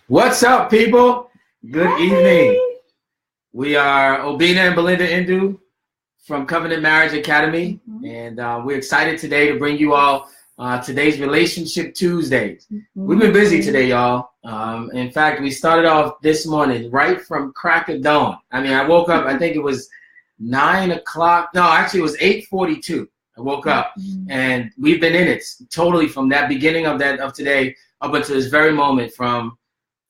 What's up, people? Good evening. Hey. We are Obina and Belinda Indu from Covenant Marriage Academy, and we're excited today to bring you all today's Relationship Tuesdays. We've been busy today, y'all. In fact, we started off this morning right from crack of dawn. I mean, I woke up, I think it was 9 o'clock. No, actually, it was 8:42. I woke up, and we've been in it totally from that beginning of today up until this very moment, from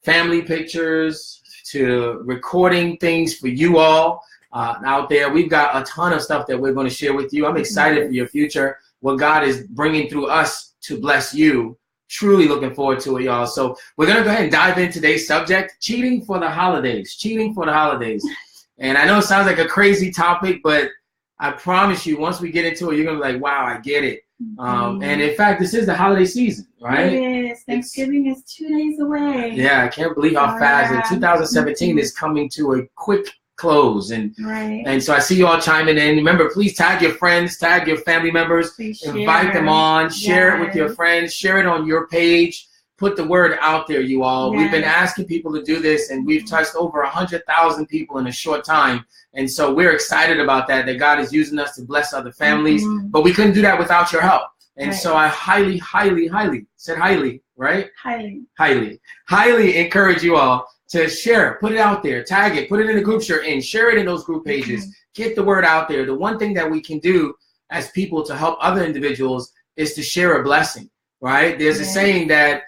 family pictures to recording things for you all out there. We've got a ton of stuff that we're going to share with you. I'm excited for your future, what God is bringing through us to bless you. Truly looking forward to it, y'all. So we're going to go ahead and dive into today's subject, cheating for the holidays. Cheating for the holidays. And I know it sounds like a crazy topic, but I promise you, once we get into it, you're going to be like, wow, I get it. And in fact, this is the holiday season, right? It is. Thanksgiving is 2 days away. Yeah, I can't believe how fast. And 2017 is coming to a quick close. And so I see you all chiming in. Remember, please tag your friends, tag your family members, invite them on, share it with your friends, share it on your page. Put the word out there, you all. We've been asking people to do this, and we've touched over 100,000 people in a short time. And so we're excited about that God is using us to bless other families. But we couldn't do that without your help. And so I highly, said highly, right? Highly encourage you all to share it, put it out there, tag it, put it in the groups you're in, share it in those group pages, get the word out there. The one thing that we can do as people to help other individuals is to share a blessing, right? There's a saying that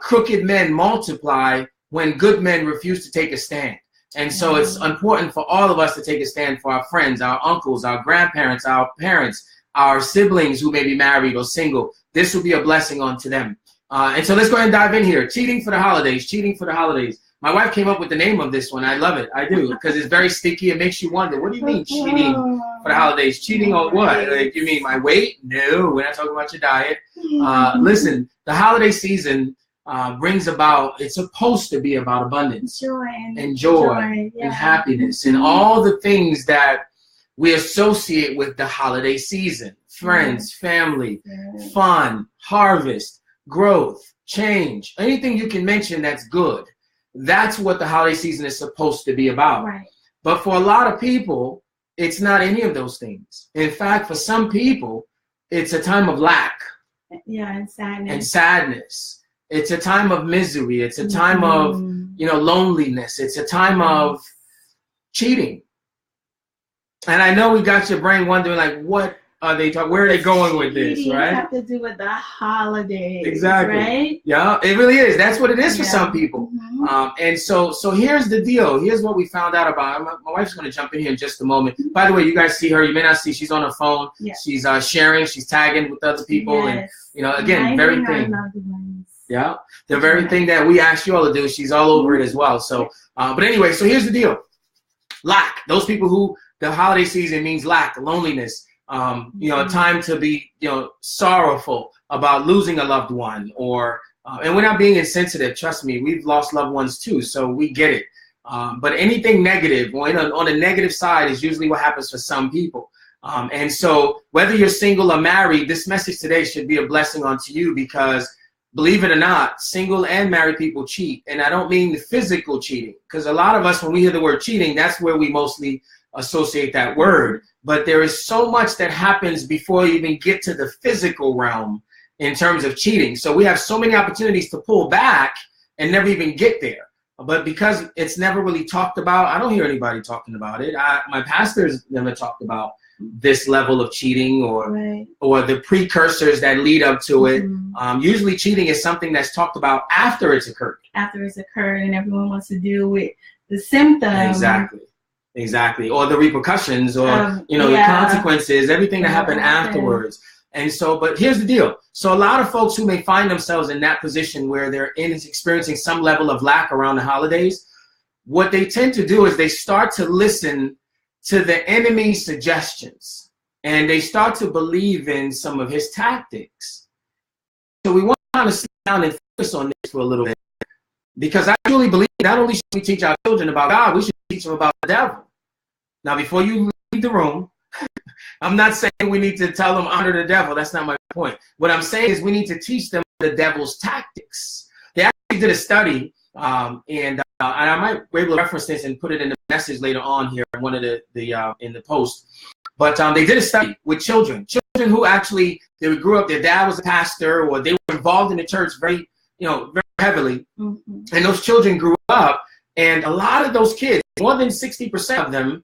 crooked men multiply when good men refuse to take a stand. And so it's important for all of us to take a stand for our friends, our uncles, our grandparents, our parents, our siblings who may be married or single. This will be a blessing onto them. And so let's go ahead and dive in here. Cheating for the holidays. Cheating for the holidays. My wife came up with the name of this one. I love it. I do, because it's very sticky. It makes you wonder, what do you mean cheating for the holidays? Cheating on what? Like, you mean my weight? No, we're not talking about your diet. Listen, the holiday season brings about, it's supposed to be about abundance and joy and happiness and all the things that we associate with the holiday season. Friends, family, fun, harvest, growth, change, anything you can mention that's good. That's what the holiday season is supposed to be about. But for a lot of people, it's not any of those things. In fact, for some people, it's a time of lack. And sadness. It's a time of misery. It's a time of, loneliness. It's a time of cheating. And I know we got your brain wondering, like, what are they talking? Where are they going with this, right? Have to do with the holidays. Exactly. Right? Yeah, it really is. That's what it is for some people. And so here's the deal. Here's what we found out about. My wife's going to jump in here in just a moment. By the way, you guys see her. You may not see. She's on her phone. She's sharing. She's tagging with other people. And, again, very thing. Yeah, the very thing that we asked you all to do. She's all over it as well. So, but anyway, so here's the deal. Lack. Those people who the holiday season means lack, loneliness. A time to be, sorrowful about losing a loved one, or and we're not being insensitive. Trust me, we've lost loved ones too, so we get it. But anything negative, on the negative side, is usually what happens for some people. And so whether you're single or married, this message today should be a blessing onto you, because believe it or not, single and married people cheat. And I don't mean the physical cheating, because a lot of us, when we hear the word cheating, that's where we mostly associate that word. But there is so much that happens before you even get to the physical realm in terms of cheating. So we have so many opportunities to pull back and never even get there. But because it's never really talked about, I don't hear anybody talking about it. My pastors never talked about this level of cheating or the precursors that lead up to it. Usually cheating is something that's talked about after it's occurred. After it's occurred, and everyone wants to deal with the symptoms. Exactly. Or the repercussions, or, the consequences, everything that happened afterwards. And so, but here's the deal. So a lot of folks who may find themselves in that position where they're experiencing some level of lack around the holidays, what they tend to do is they start to listen to the enemy's suggestions, and they start to believe in some of his tactics. So we want to kind of sit down and focus on this for a little bit, because I truly believe not only should we teach our children about God, we should teach them about the devil. Now, before you leave the room, I'm not saying we need to tell them honor the devil. That's not my point. What I'm saying is we need to teach them the devil's tactics. They actually did a study And I might be able to reference this and put it in the message later on here in one of the in the post. But they did a study with children who actually they grew up. Their dad was a pastor, or they were involved in the church very heavily. Mm-hmm. And those children grew up, and a lot of those kids, more than 60% of them,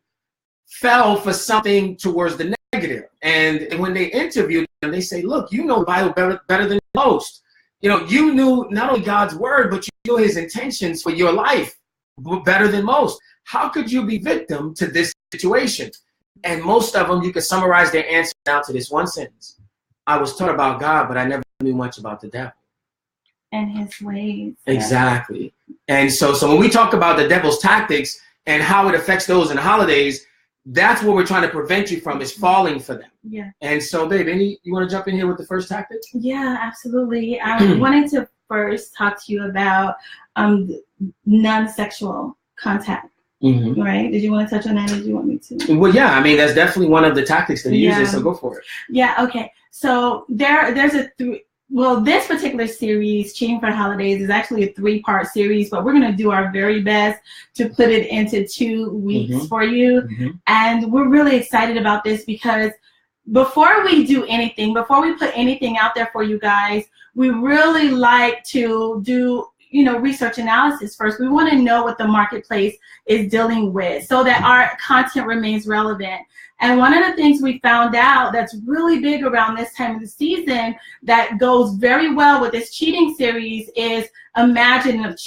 fell for something towards the negative. And when they interviewed them, they say, "Look, you know the Bible better than most. You knew not only God's word, but you knew His intentions for your life better than most. How could you be victim to this situation?" And most of them, you could summarize their answer down to this one sentence: "I was taught about God, but I never knew much about the devil and his ways." Exactly. And so when we talk about the devil's tactics and how it affects those in the holidays, that's what we're trying to prevent you from, is falling for them. Yeah. And so, babe, you want to jump in here with the first tactic? Yeah, absolutely. I wanted to first talk to you about non-sexual contact. Mm-hmm. Right? Did you want to touch on that, or did you want me to? Well, yeah. I mean, that's definitely one of the tactics that he uses, so go for it. Yeah, okay. So there's this particular series, Cheating for the Holidays, is actually a 3-part series, but we're going to do our very best to put it into 2 weeks for you. Mm-hmm. And we're really excited about this because before we do anything, before we put anything out there for you guys, we really like to do research analysis first. We want to know what the marketplace is dealing with so that our content remains relevant. And one of the things we found out that's really big around this time of the season that goes very well with this cheating series is imaginative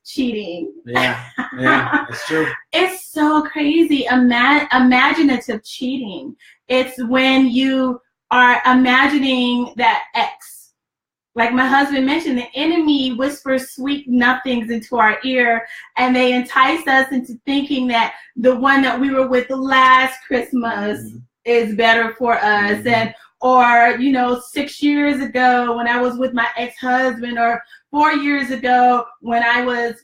cheating. Yeah, that's true. It's so crazy. Imaginative cheating. It's when you are imagining that ex. Like my husband mentioned, the enemy whispers sweet nothings into our ear, and they entice us into thinking that the one that we were with last Christmas is better for us. And or 6 years ago when I was with my ex-husband, or 4 years ago when I was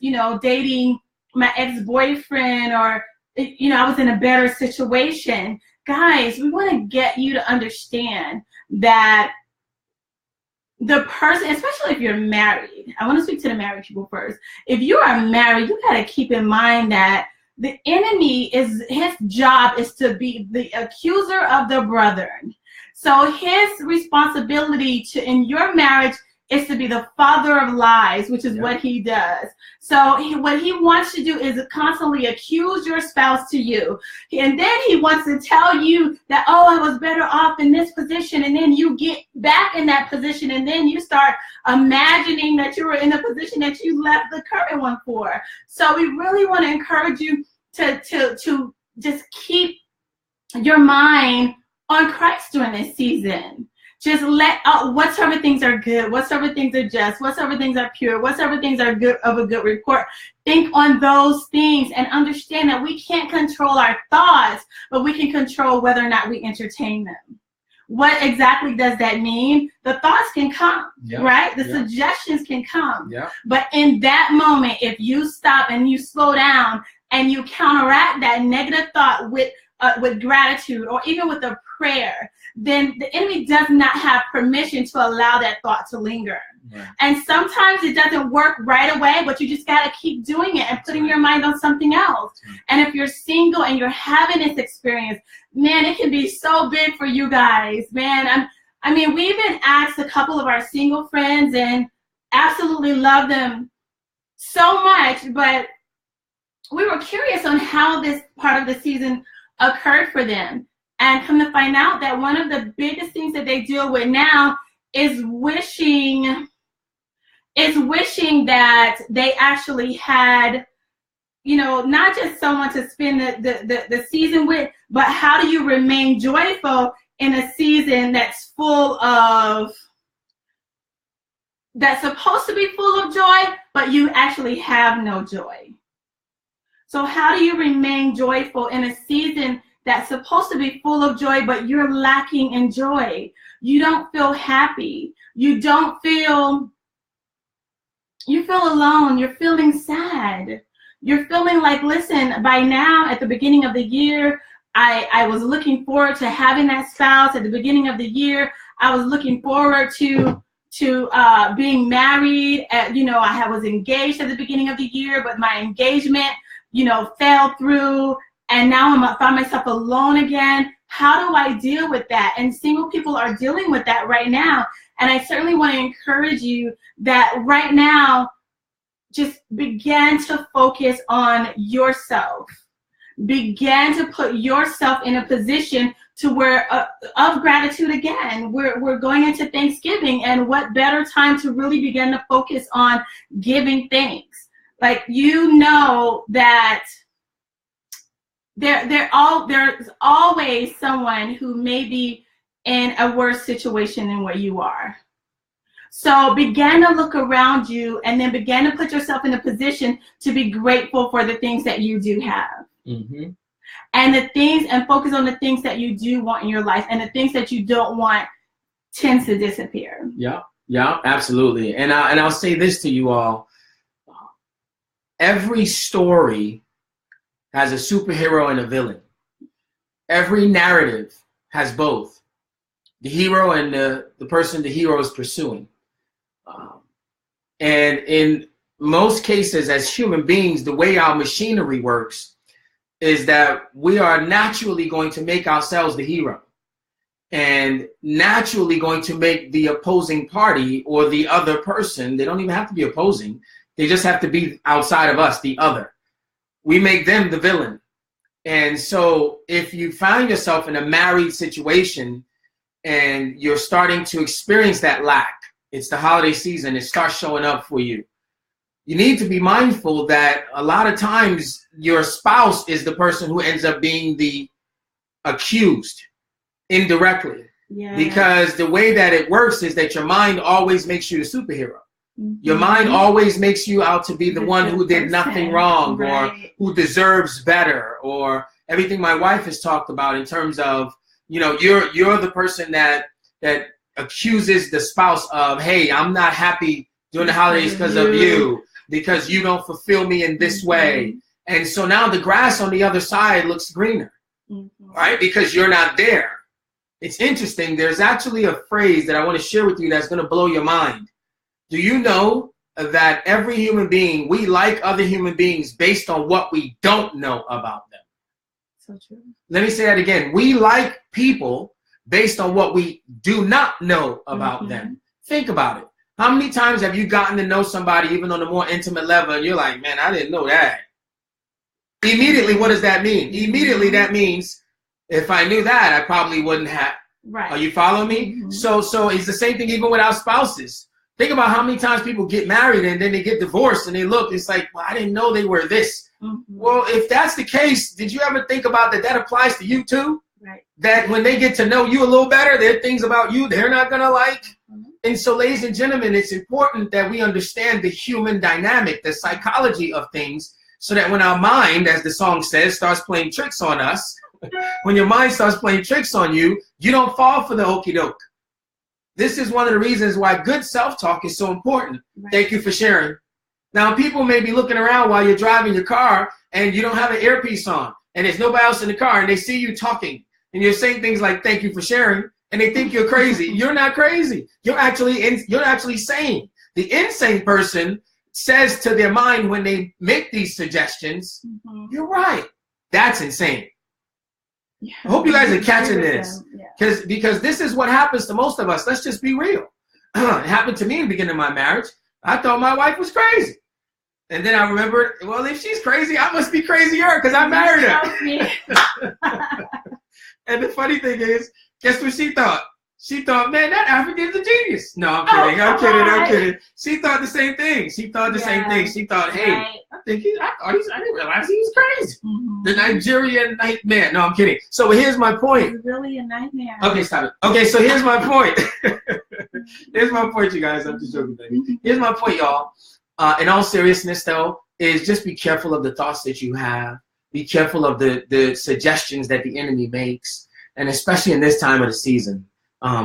dating my ex-boyfriend, or I was in a better situation. Guys, we want to get you to understand that the person, especially if you're married, I want to speak to the married people first. If you are married, you got to keep in mind that the enemy his job is to be the accuser of the brethren. So his responsibility in your marriage is to be the father of lies, which is what he does. So what he wants to do is constantly accuse your spouse to you. And then he wants to tell you that, oh, I was better off in this position. And then you get back in that position. And then you start imagining that you were in the position that you left the current one for. So we really want to encourage you to just keep your mind on Christ during this season. Just let out whatsoever things are good, whatsoever things are just, whatsoever things are pure, whatsoever things are good of a good report. Think on those things and understand that we can't control our thoughts, but we can control whether or not we entertain them. What exactly does that mean? The thoughts can come, right? The suggestions can come. But in that moment, if you stop and you slow down and you counteract that negative thought with gratitude, or even with a prayer, then the enemy does not have permission to allow that thought to linger. Right. And sometimes it doesn't work right away, but you just got to keep doing it and putting your mind on something else. And if you're single and you're having this experience, man, it can be so big for you guys, man. I mean, we even asked a couple of our single friends and absolutely love them so much, but we were curious on how this part of the season occurred for them. And come to find out that one of the biggest things that they deal with now is wishing that they actually had, not just someone to spend the season with, but how do you remain joyful in a season that's supposed to be full of joy, but you actually have no joy. So how do you remain joyful in a season that's supposed to be full of joy, but you're lacking in joy? You don't feel happy. You feel alone. You're feeling sad. You're feeling like, listen, by now, at the beginning of the year, I was looking forward to having that spouse. At the beginning of the year, I was looking forward to to being married. I was engaged at the beginning of the year, but my engagement, fell through, and now I find myself alone again. How do I deal with that? And single people are dealing with that right now. And I certainly want to encourage you that right now, just begin to focus on yourself. Begin to put yourself in a position to where of gratitude again. We're going into Thanksgiving, and what better time to really begin to focus on giving thanks. Like, that there's always someone who may be in a worse situation than where you are. So begin to look around you, and then begin to put yourself in a position to be grateful for the things that you do have. Mm-hmm. And focus on the things that you do want in your life, and the things that you don't want tends to disappear. Yeah, absolutely. And I'll say this to you all. Every story has a superhero and a villain. Every narrative has both. The hero and the person the hero is pursuing. And in most cases, as human beings, the way our machinery works is that we are naturally going to make ourselves the hero, and naturally going to make the opposing party or the other person, they don't even have to be opposing, they just have to be outside of us, the other. We make them the villain. And so if you find yourself in a married situation and you're starting to experience that lack, it's the holiday season, it starts showing up for you. You need to be mindful that a lot of times your spouse is the person who ends up being the accused indirectly. Yeah. Because the way that it works is that your mind always makes you the superhero. Mm-hmm. Your mind always makes you out to be the one who did nothing wrong, right, or who deserves better, or everything my wife has talked about in terms of, you're the person that accuses the spouse of, hey, I'm not happy during the holidays because of you, because you don't fulfill me in this way. And so now the grass on the other side looks greener, right? Because you're not there. It's interesting. There's actually a phrase that I want to share with you that's going to blow your mind. Do you know that every human being, we like other human beings based on what we don't know about them? So true. Let me say that again. We like people based on what we do not know about them. Think about it. How many times have you gotten to know somebody, even on a more intimate level, and you're like, man, I didn't know that. Immediately, what does that mean? Immediately, that means if I knew that, I probably wouldn't have. Right. Are you following me? Mm-hmm. So it's the same thing even with our spouses. Think about how many times people get married and then they get divorced and they look, it's like, well, I didn't know they were this. Mm-hmm. Well, if that's the case, did you ever think about that applies to you too? Right. That when they get to know you a little better, there are things about you they're not going to like. Mm-hmm. And so, ladies and gentlemen, it's important that we understand the human dynamic, the psychology of things, so that when our mind, as the song says, starts playing tricks on us, when your mind starts playing tricks on you, you don't fall for the okie doke. This is one of the reasons why good self-talk is so important. Right. Thank you for sharing. Now, people may be looking around while you're driving your car and you don't have an earpiece on and there's nobody else in the car and they see you talking and you're saying things like, thank you for sharing, and they think you're crazy. You're not crazy. You're actually sane. The insane person says to their mind when they make these suggestions, you're right. That's insane. Yeah. I hope you guys are catching this, because this is what happens to most of us. Let's just be real. It happened to me in the beginning of my marriage. I thought my wife was crazy. And then I remembered, well, if she's crazy, I must be crazier because I married her. And the funny thing is, guess what she thought? She thought, man, that African's a genius. No, I'm kidding. I'm kidding. She thought the same thing. She thought, hey, I didn't realize he was crazy. Mm-hmm. The Nigerian nightmare. No, I'm kidding. So here's my point. It's really a nightmare. Okay, stop it. Okay, so here's my point. Here's my point, you guys. I'm just joking, baby. Here's my point, y'all. In all seriousness, though, is just be careful of the thoughts that you have. Be careful of the suggestions that the enemy makes, and especially in this time of the season.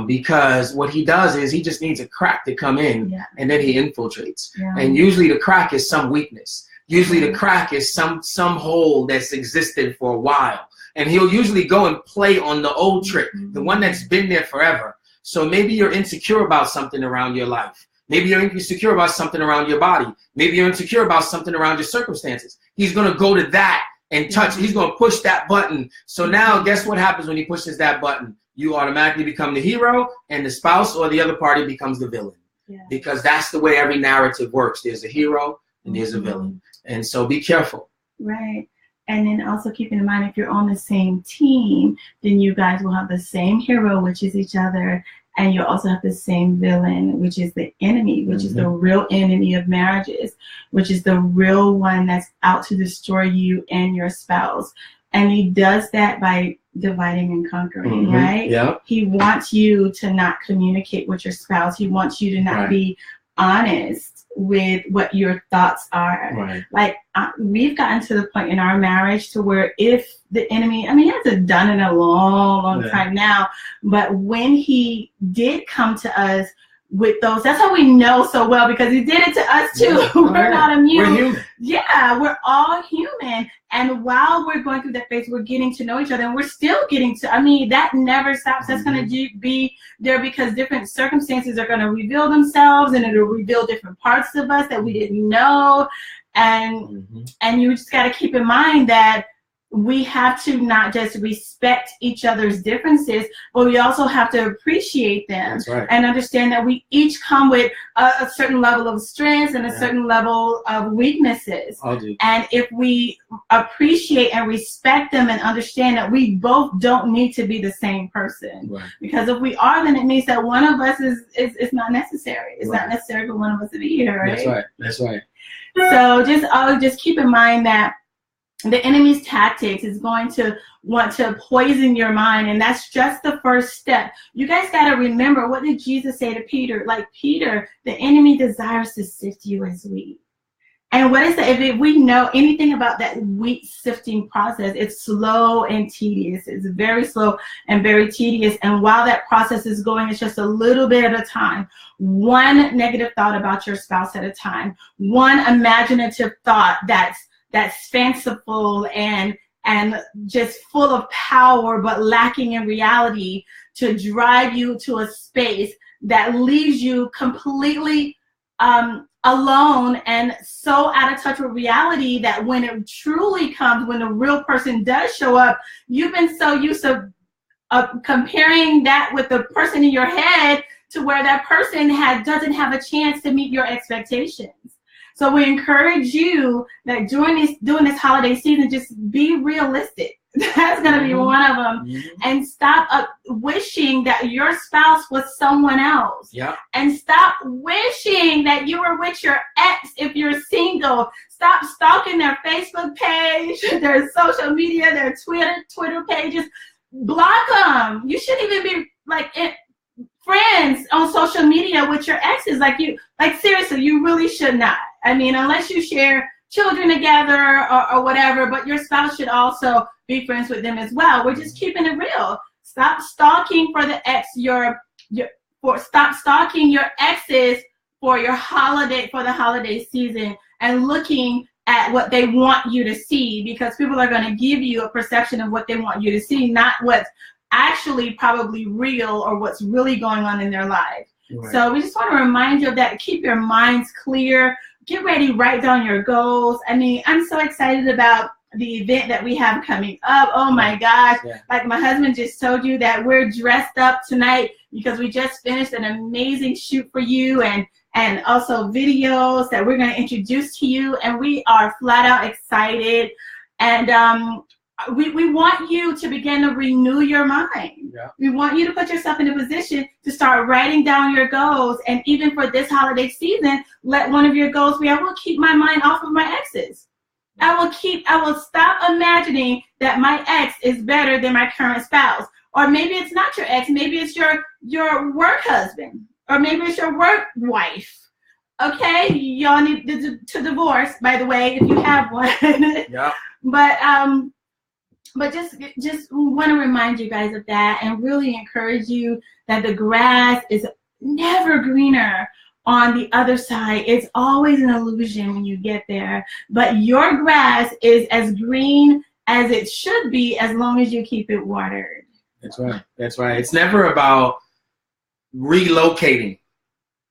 Because what he does is he just needs a crack to come in, and then he infiltrates. Yeah. And usually the crack is some weakness. Usually the crack is some hole that's existed for a while. And he'll usually go and play on the old trick, the one that's been there forever. So maybe you're insecure about something around your life. Maybe you're insecure about something around your body. Maybe you're insecure about something around your circumstances. He's going to go to that and touch. He's going to push that button. So now guess what happens when he pushes that button? You automatically become the hero, and the spouse or the other party becomes the villain. Yeah. Because that's the way every narrative works. There's a hero and there's a villain. And so be careful. Right. And then also keep in mind, if you're on the same team, then you guys will have the same hero, which is each other. And you also have the same villain, which is the enemy, which is the real enemy of marriages, which is the real one that's out to destroy you and your spouse. And he does that by dividing and conquering, right? Yeah. He wants you to not communicate with your spouse. He wants you to not be honest with what your thoughts are. Right. Like we've gotten to the point in our marriage to where if the enemy, I mean, he hasn't done it in a long time now, but when he did come to us with those, that's how we know so well, because he did it to us too. We're not immune. We're human. Yeah, we're all human. And while we're going through that phase, we're getting to know each other, and we're still getting to, I mean, that never stops. That's going to be there because different circumstances are going to reveal themselves, and it'll reveal different parts of us that we didn't know. And you just got to keep in mind that we have to not just respect each other's differences, but we also have to appreciate them and understand that we each come with a certain level of strengths and a certain level of weaknesses. And if we appreciate and respect them and understand that we both don't need to be the same person, because if we are, then it means that one of us is not necessary. It's not necessary for one of us to be here, right? That's right. So just keep in mind that the enemy's tactics is going to want to poison your mind, and that's just the first step. You guys got to remember, what did Jesus say to Peter? Like, Peter, the enemy desires to sift you as wheat. And what is that? If we know anything about that wheat sifting process, it's slow and tedious. It's very slow and very tedious. And while that process is going, it's just a little bit at a time. One negative thought about your spouse at a time. One imaginative thought that's fanciful and just full of power but lacking in reality to drive you to a space that leaves you completely alone and so out of touch with reality that when it truly comes, when the real person does show up, you've been so used to comparing that with the person in your head to where that person doesn't have a chance to meet your expectations. So we encourage you that during this holiday season, just be realistic. That's going to be one of them. And stop wishing that your spouse was someone else. And stop wishing that you were with your ex if you're single. Stop stalking their Facebook page, their social media, their Twitter pages. Block them. You shouldn't even be like friends on social media with your exes. Like seriously, you really should not. I mean, unless you share children together or whatever, but your spouse should also be friends with them as well. We're just keeping it real. Stop stalking for the ex. Stop stalking your exes for the holiday season and looking at what they want you to see, because people are going to give you a perception of what they want you to see, not what's actually probably real or what's really going on in their life. So we just want to remind you of that. Keep your minds clear. Get ready, write down your goals. I mean, I'm so excited about the event that we have coming up. Oh my gosh. Like my husband just told you that we're dressed up tonight because we just finished an amazing shoot for you and also videos that we're going to introduce to you. And we are flat out excited. And we want you to begin to renew your mind. We want you to put yourself in a position to start writing down your goals. And even for this holiday season, let one of your goals be, I will keep my mind off of my exes. I will stop imagining that my ex is better than my current spouse. Or maybe it's not your ex, maybe it's your work husband, or maybe it's your work wife. Okay, y'all need to divorce, by the way, if you have one. But just want to remind you guys of that and really encourage you that the grass is never greener on the other side. It's always an illusion when you get there. But your grass is as green as it should be as long as you keep it watered. That's right. That's right. It's never about relocating.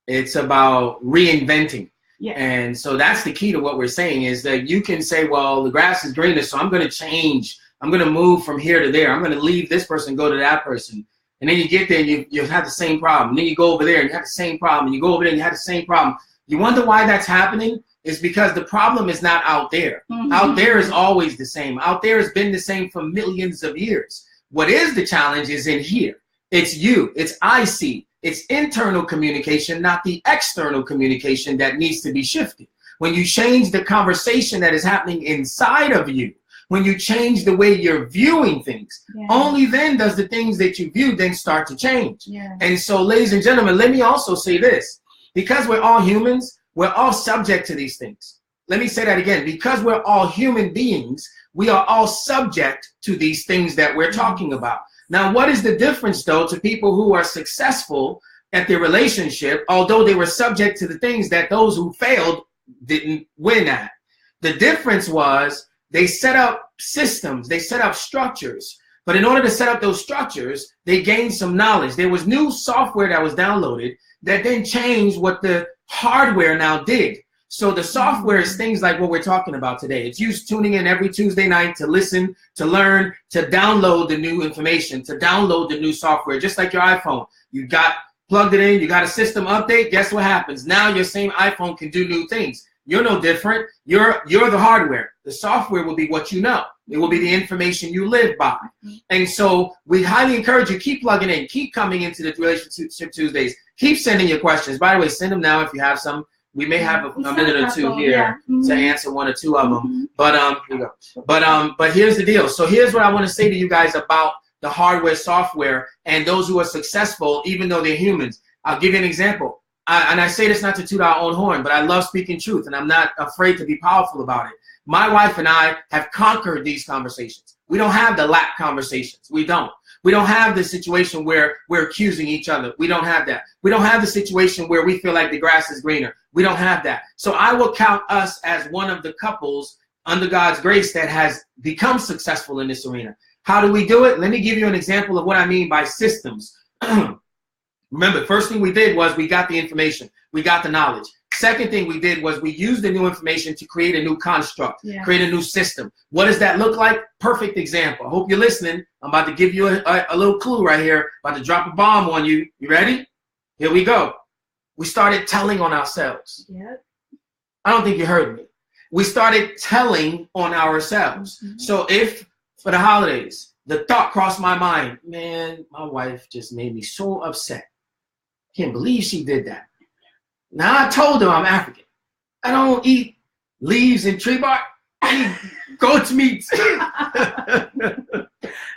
It's about reinventing. Yeah. And so that's the key to what we're saying, is that you can say, well, the grass is greener, so I'm going to change. I'm going to move from here to there. I'm going to leave this person, go to that person. And then you get there and you have the same problem. And then you go over there and you have the same problem. And you go over there and you have the same problem. You wonder why that's happening? It's because the problem is not out there. Mm-hmm. Out there is always the same. Out there has been the same for millions of years. What is the challenge is in here. It's you. It's I see. It's internal communication, not the external communication, that needs to be shifted. When you change the conversation that is happening inside of you, when you change the way you're viewing things, only then does the things that you view then start to change. Yeah. And so, ladies and gentlemen, let me also say this. Because we're all humans, we're all subject to these things. Let me say that again. Because we're all human beings, we are all subject to these things that we're talking about. Now, what is the difference, though, to people who are successful at their relationship, although they were subject to the things that those who failed didn't win at? The difference was they set up systems, they set up structures. But in order to set up those structures, they gained some knowledge. There was new software that was downloaded that then changed what the hardware now did. So the software is things like what we're talking about today. It's you tuning in every Tuesday night to listen, to learn, to download the new information, to download the new software, just like your iPhone. You got plugged it in, you got a system update, guess what happens? Now your same iPhone can do new things. You're no different. You're the hardware. The software will be what you know. It will be the information you live by. And so we highly encourage you, keep plugging in, keep coming into the Relationship Tuesdays, keep sending your questions. By the way, send them now if you have some. We may have a minute or two here to answer one or two of them. But here we go. But here's the deal. So here's what I want to say to you guys about the hardware, software, and those who are successful, even though they're humans. I'll give you an example. And I say this not to toot our own horn, but I love speaking truth, and I'm not afraid to be powerful about it. My wife and I have conquered these conversations. We don't have the lack conversations. We don't. We don't have the situation where we're accusing each other. We don't have that. We don't have the situation where we feel like the grass is greener. We don't have that. So I will count us as one of the couples under God's grace that has become successful in this arena. How do we do it? Let me give you an example of what I mean by systems. Remember, first thing we did was we got the information. We got the knowledge. Second thing we did was we used the new information to create a new construct, create a new system. What does that look like? Perfect example. I hope you're listening. I'm about to give you a little clue right here. About to drop a bomb on you. You ready? Here we go. We started telling on ourselves. Yep. I don't think you heard me. We started telling on ourselves. Mm-hmm. So if for the holidays, the thought crossed my mind, man, my wife just made me so upset. Can't believe she did that. Now I told her I'm African. I don't eat leaves and tree bark. I eat goat's meat.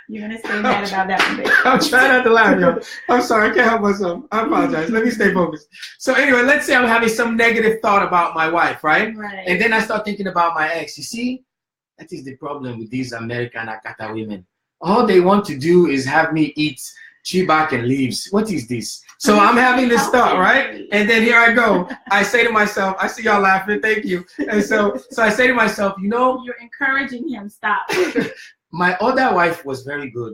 You're gonna stay mad about that one, baby. I'm trying not to laugh, yo. I'm sorry, I can't help myself. I apologize. Let me stay focused. So anyway, let's say I'm having some negative thought about my wife, right? Right. And then I start thinking about my ex. You see, that is the problem with these American Akata women. All they want to do is have me eat tree bark and leaves. What is this? So I'm having this thought, right? And then here I go. I say to myself, I see y'all laughing, thank you. And so I say to myself, you know. You're encouraging him, stop. My other wife was very good.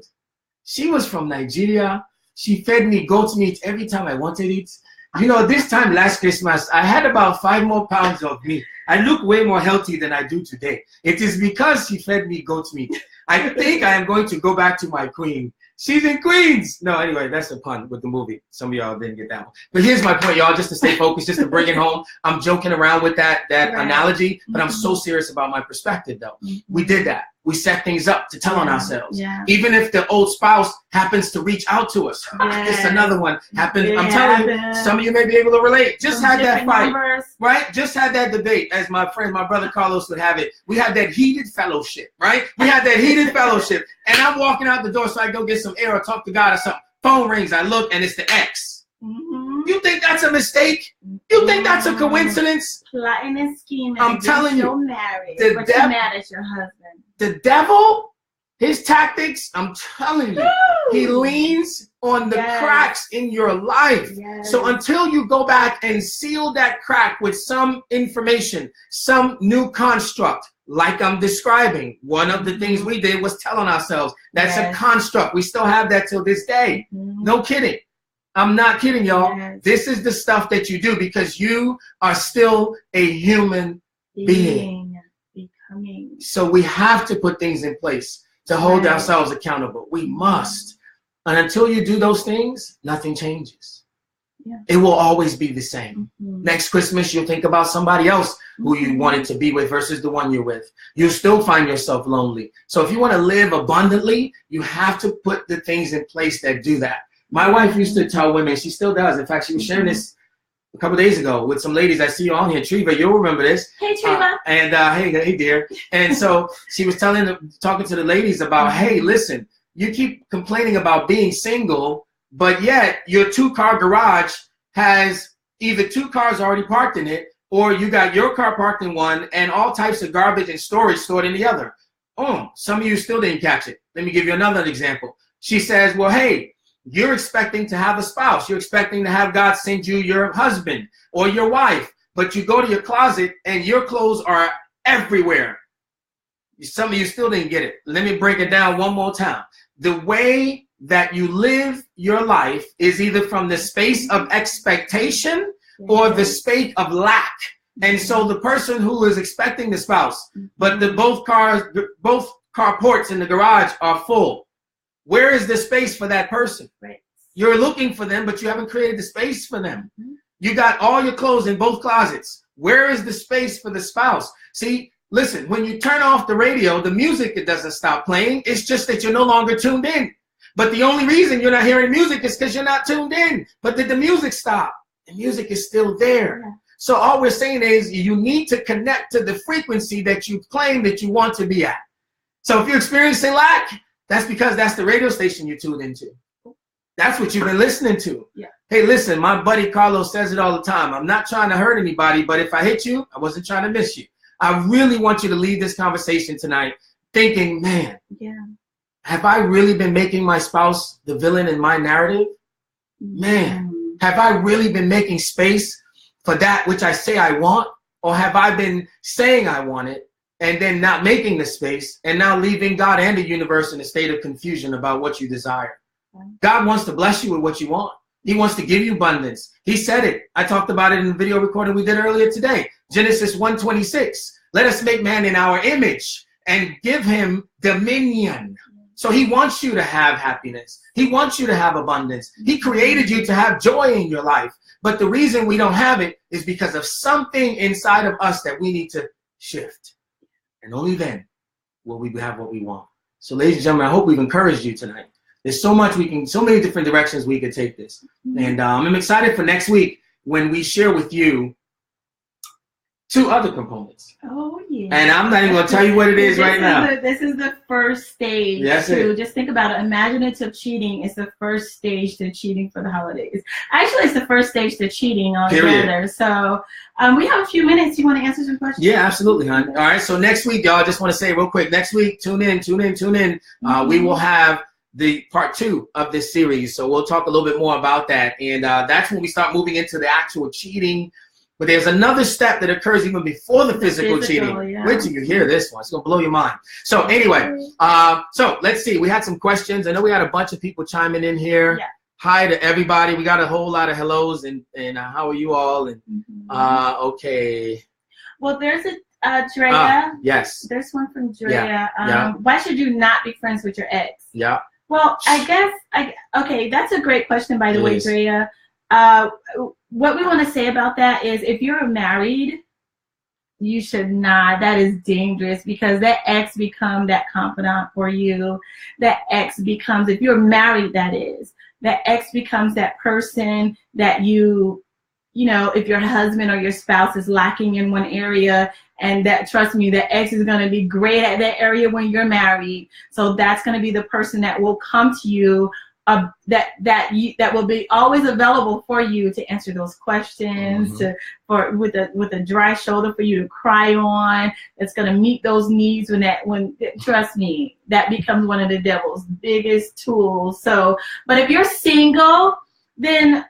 She was from Nigeria. She fed me goat's meat every time I wanted it. You know, this time last Christmas, I had about 5 more pounds of meat. I look way more healthy than I do today. It is because she fed me goat's meat. I think I am going to go back to my queen. She's in Queens. No, anyway, that's a pun with the movie. Some of y'all didn't get that one. But here's my point, y'all, just to stay focused, just to bring it home. I'm joking around with that analogy, but I'm so serious about my perspective, though. We did that. We set things up to tell on ourselves. Yeah. Even if the old spouse happens to reach out to us. This is another one. Happened. I'm telling you, some of you may be able to relate. Just had that fight, right? Just had that debate, as my friend, my brother Carlos would have it. We had that heated fellowship, right? We had that heated fellowship. And I'm walking out the door so I go get some air or talk to God or something. Phone rings, I look, and it's the ex. You think that's a mistake? You think that's a coincidence? Plotting and scheming. I'm telling you. You're married, but you're mad at your husband. The devil, his tactics, I'm telling you, he leans on the cracks in your life. So until you go back and seal that crack with some information, some new construct, like I'm describing, one of the things we did was tell on ourselves. That's a construct. We still have that till this day. No kidding. I'm not kidding, y'all. Yes. This is the stuff that you do because you are still a human being. Becoming. So we have to put things in place to hold ourselves accountable. We must. And until you do those things, nothing changes. Yeah. It will always be the same. Next Christmas, you'll think about somebody else who you wanted to be with versus the one you're with. You'll still find yourself lonely. So if you want to live abundantly, you have to put the things in place that do that. My wife used to tell women, she still does. In fact, she was sharing this a couple of days ago with some ladies I see you on here. Treva, you'll remember this. Hey, Treva. Hey, dear. And so she was talking to the ladies about, hey, listen, you keep complaining about being single, but yet your 2-car garage has either 2 cars already parked in it, or you got your car parked in one and all types of garbage and storage stored in the other. Oh, some of you still didn't catch it. Let me give you another example. She says, well, hey, you're expecting to have a spouse. You're expecting to have God send you your husband or your wife, but you go to your closet and your clothes are everywhere. Some of you still didn't get it. Let me break it down one more time. The way that you live your life is either from the space of expectation or the space of lack. And so the person who is expecting the spouse, but both carports in the garage are full. Where is the space for that person? Right. You're looking for them, but you haven't created the space for them. You got all your clothes in both closets. Where is the space for the spouse? See, listen, when you turn off the radio, the music, it doesn't stop playing. It's just that you're no longer tuned in. But the only reason you're not hearing music is because you're not tuned in. But did the music stop? The music is still there. Yeah. So all we're saying is you need to connect to the frequency that you claim that you want to be at. So if you're experiencing lack, that's because that's the radio station you tuned into. That's what you've been listening to. Yeah. Hey, listen, my buddy Carlos says it all the time. I'm not trying to hurt anybody, but if I hit you, I wasn't trying to miss you. I really want you to leave this conversation tonight thinking, man, have I really been making my spouse the villain in my narrative? Man, have I really been making space for that which I say I want? Or have I been saying I want it and then not making the space and now leaving God and the universe in a state of confusion about what you desire? God wants to bless you with what you want. He wants to give you abundance. He said it. I talked about it in the video recording we did earlier today. Genesis 1:26. Let us make man in our image and give him dominion. So he wants you to have happiness. He wants you to have abundance. He created you to have joy in your life. But the reason we don't have it is because of something inside of us that we need to shift. And only then will we have what we want. So ladies and gentlemen, I hope we've encouraged you tonight. There's so many different directions we could take this. And I'm excited for next week when we share with you 2 other components. Oh, yeah. And I'm not even going to tell you what it is right now. This is the first stage. Just think about it. Imaginative cheating is the first stage to cheating for the holidays. Actually, it's the first stage to cheating altogether. So we have a few minutes. You want to answer some questions? Yeah, absolutely, hon. All right. So next week, y'all, I just want to say real quick, next week, tune in. We will have the part 2 of this series. So we'll talk a little bit more about that. And that's when we start moving into the actual cheating. But there's another step that occurs even before the physical cheating. Yeah. Wait till you hear this one. It's going to blow your mind. So anyway, so let's see. We had some questions. I know we had a bunch of people chiming in here. Yeah. Hi to everybody. We got a whole lot of hellos. And how are you all? And okay. Well, there's a Drea. Yes. There's one from Drea. Why should you not be friends with your ex? Yeah. Well, I guess, okay, that's a great question, by the way, Drea. What we want to say about that is if you're married, you should not. That is dangerous because that ex becomes that confidant for you. That ex becomes, if you're married, that ex becomes that person that you know, if your husband or your spouse is lacking in one area, and that, trust me, the ex is going to be great at that area when you're married. So that's going to be the person that will come to you, that will be always available for you to answer those questions, with a dry shoulder for you to cry on. That's going to meet those needs trust me, that becomes one of the devil's biggest tools. So, but if you're single, then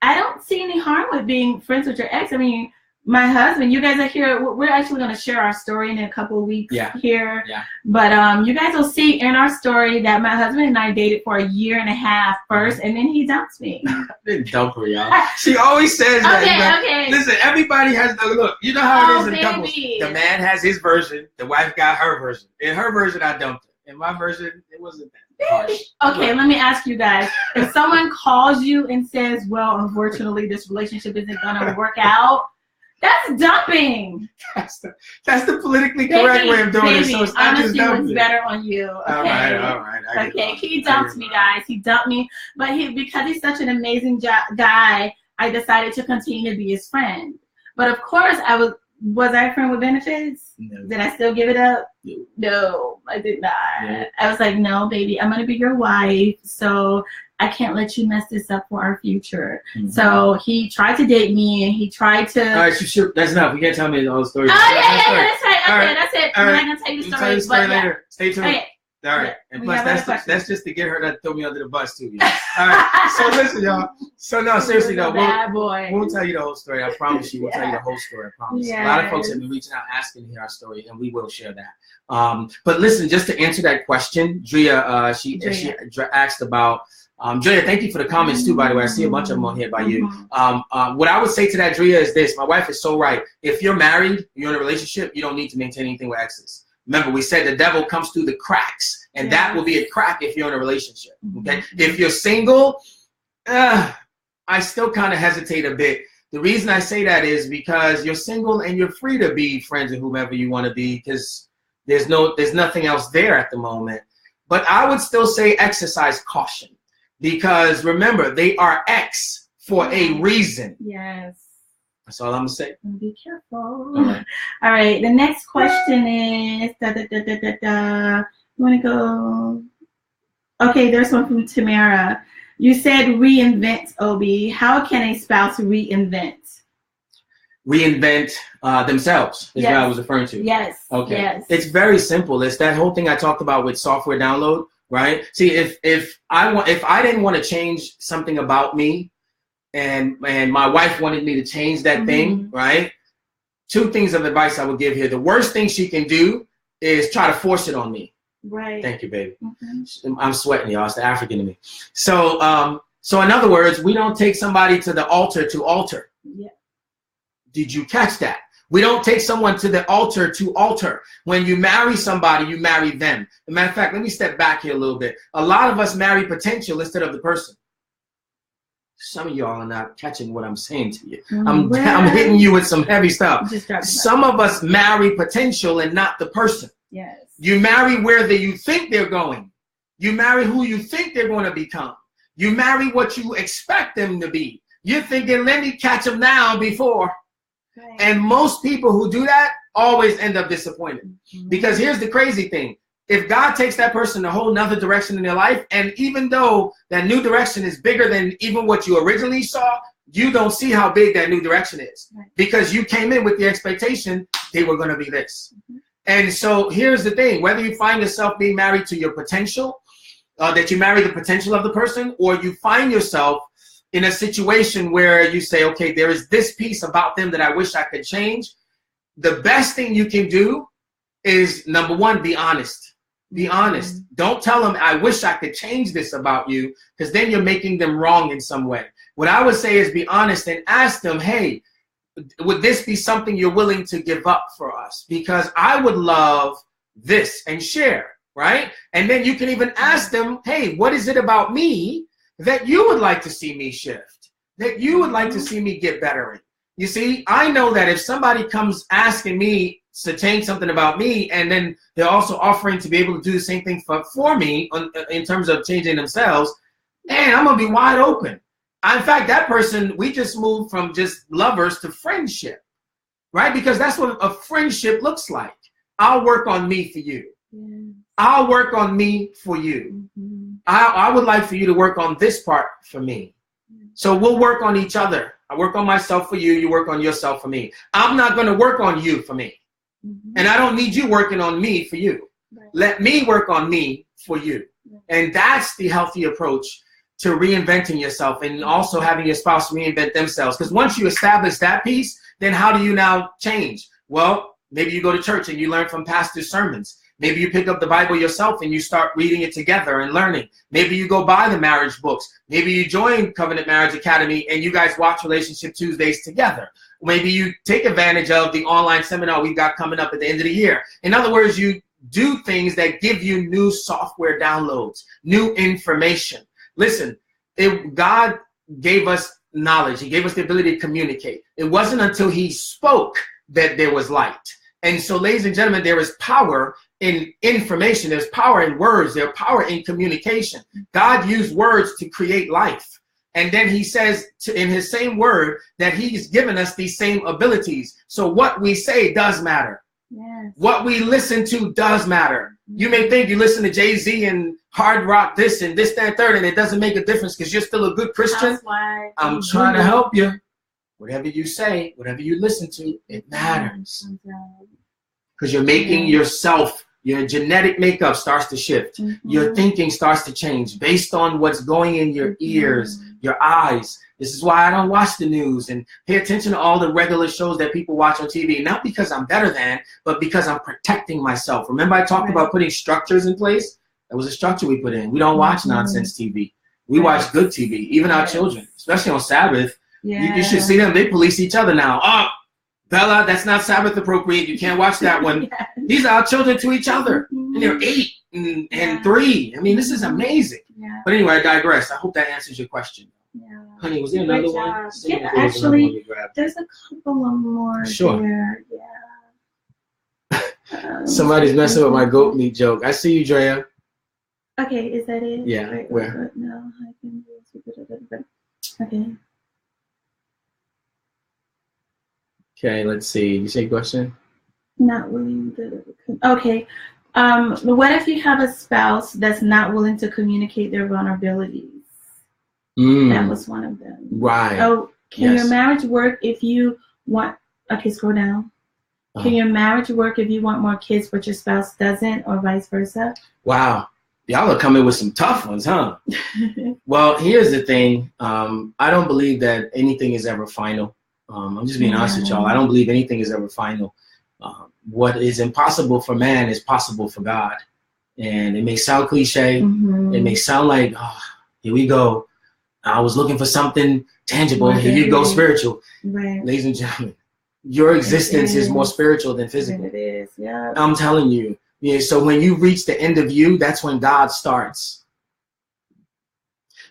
I don't see any harm with being friends with your ex. I mean, my husband, you guys are here. We're actually going to share our story in a couple of weeks here. Yeah. But you guys will see in our story that my husband and I dated for 1.5 years first, and then he dumped me. I didn't dump her, y'all. She always says that. Okay. Listen, everybody has the look. You know how it is in couples. The man has his version. The wife got her version. In her version, I dumped her. In my version, it wasn't that harsh. Okay, let me ask you guys. If someone calls you and says, well, unfortunately, this relationship isn't going to work out, that's dumping. That's the politically correct way of doing it. So it's not honesty just dumping. was better on you. Okay. All right. Okay, he dumped me, guys. He dumped me. But because he's such an amazing guy, I decided to continue to be his friend. But of course, was I a friend with benefits? No. Did I still give it up? No, I did not. No. I was like, no, baby, I'm going to be your wife. So I can't let you mess this up for our future. Mm-hmm. So he tried to date me, and he tried to. All right, sure. That's enough. We can't tell me the whole story. Oh, yeah, that's right. Okay, that's it. I'm not going to tell you the story. Tell you the story later. Stay tuned. Okay. All right. And plus, that's just to get her to throw me under the bus, too. All right. So listen, y'all. So, no, seriously, though. We'll tell you the whole story. I promise you. We'll tell you the whole story. I promise. Yes. A lot of folks have been reaching out asking to hear our story, and we will share that. But listen, just to answer that question, Drea, she asked about. Drea, thank you for the comments too, by the way. I see a bunch of them on here by you. What I would say to that, Drea, is this. My wife is so right. If you're married, you're in a relationship, you don't need to maintain anything with exes. Remember, we said the devil comes through the cracks, and that will be a crack if you're in a relationship. Okay? If you're single, I still kind of hesitate a bit. The reason I say that is because you're single and you're free to be friends with whomever you want to be, because there's nothing else there at the moment. But I would still say exercise caution. Because remember, they are X for a reason. Yes. That's all I'm going to say. Be careful. All right. The next question is, You want to go? Okay, there's one from Tamara. You said reinvent, Obi. How can a spouse reinvent? Reinvent themselves is what I was referring to. Yes. Okay. Yes. It's very simple. It's that whole thing I talked about with software download. Right. See, if I didn't want to change something about me, and my wife wanted me to change that thing, right? 2 things of advice I would give here. The worst thing she can do is try to force it on me. Right. Thank you, baby. I'm sweating, y'all. It's the African in me. So in other words, we don't take somebody to the altar to alter. Yeah. Did you catch that? We don't take someone to the altar to alter. When you marry somebody, you marry them. As a matter of fact, let me step back here a little bit. A lot of us marry potential instead of the person. Some of y'all are not catching what I'm saying to you. I'm hitting you with some heavy stuff. Some of us marry potential and not the person. Yes. You marry where you think they're going. You marry who you think they're going to become. You marry what you expect them to be. You're thinking, let me catch them now before. Right. And most people who do that always end up disappointed. Because here's the crazy thing. If God takes that person a whole nother direction in their life, and even though that new direction is bigger than even what you originally saw, you don't see how big that new direction is. Right. Because you came in with the expectation they were going to be this. And so here's the thing. Whether you find yourself being married to your potential, that you marry the potential of the person, or you find yourself in a situation where you say, okay, there is this piece about them that I wish I could change. The best thing you can do is, number one, be honest. Be honest. Don't tell them, I wish I could change this about you, because then you're making them wrong in some way. What I would say is be honest and ask them, hey, would this be something you're willing to give up for us? Because I would love this, and share, right? And then you can even ask them, hey, what is it about me that you would like to see me shift, that you would like to see me get better in? You see, I know that if somebody comes asking me to change something about me, and then they're also offering to be able to do the same thing for me in terms of changing themselves, man, I'm going to be wide open. In fact, that person, we just moved from just lovers to friendship, right? Because that's what a friendship looks like. I'll work on me for you. Yeah. I'll work on me for you. I would like for you to work on this part for me. So we'll work on each other. I work on myself for you. You work on yourself for me. I'm not going to work on you for me. And I don't need you working on me for you. Right. Let me work on me for you. Right. And that's the healthy approach to reinventing yourself, and also having your spouse reinvent themselves. Because once you establish that piece, then how do you now change? Well, maybe you go to church and you learn from pastors' sermons. Maybe you pick up the Bible yourself and you start reading it together and learning. Maybe you go buy the marriage books. Maybe you join Covenant Marriage Academy and you guys watch Relationship Tuesdays together. Maybe you take advantage of the online seminar we got coming up at the end of the year. In other words, you do things that give you new software downloads, new information. Listen, God gave us knowledge. He gave us the ability to communicate. It wasn't until he spoke that there was light. And so, ladies and gentlemen, there is power in information. There's power in words. There's power in communication. God used words to create life. And then he says in his same word that he's given us these same abilities. So what we say does matter. Yes. What we listen to does matter. You may think you listen to Jay-Z and hard rock this and this, that, and third, and it doesn't make a difference because you're still a good Christian. I'm trying to help you. Whatever you say, whatever you listen to, it matters. Because you're making yourself, your genetic makeup starts to shift. Your thinking starts to change based on what's going in your ears, your eyes. This is why I don't watch the news and pay attention to all the regular shows that people watch on TV. Not because I'm better than, but because I'm protecting myself. Remember I talked about putting structures in place? That was a structure we put in. We don't watch nonsense TV. We watch good TV, even our children, especially on Sabbath. You should see them. They police each other now. Oh, Bella, that's not Sabbath appropriate. You can't watch that one. These are our children to each other. And they're 8 and 3. I mean, this is amazing. But anyway, I digress. I hope that answers your question. Honey, was there another one? Yeah, actually, there's a couple of more there. Somebody's messing with my goat meat joke. I see you, Drea. Okay, is that it? Yeah. Right, where? No, I can do. Okay. Okay, let's see. You say question? Not willing to. Okay. What if you have a spouse that's not willing to communicate their vulnerabilities? That was one of them. Right. Oh, can your marriage work if you want? Okay, scroll down. Can your marriage work if you want more kids but your spouse doesn't, or vice versa? Wow. Y'all are coming with some tough ones, huh? Well, here's the thing. I don't believe that anything is ever final. I'm just being honest with y'all. I don't believe anything is ever final. What is impossible for man is possible for God. And it may sound cliche. It may sound like, oh, here we go. I was looking for something tangible. Here you go, spiritual. Ladies and gentlemen, your existence is more spiritual than physical. It is, yeah. I'm telling you. Yeah, so when you reach the end of you, that's when God starts.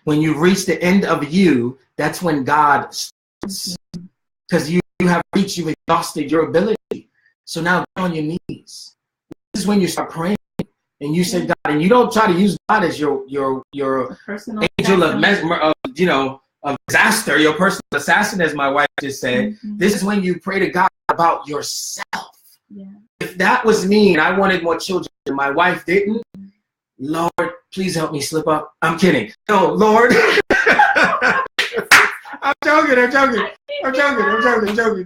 When you reach the end of you, that's when God starts. Because you have reached, you've exhausted your ability. So now get on your knees. This is when you start praying. And you say God, and you don't try to use God as your angel of disaster, your personal assassin, as my wife just said. This is when you pray to God about yourself. If that was me and I wanted more children and my wife didn't, Lord, please help me slip up. I'm kidding. No, Lord. I'm joking.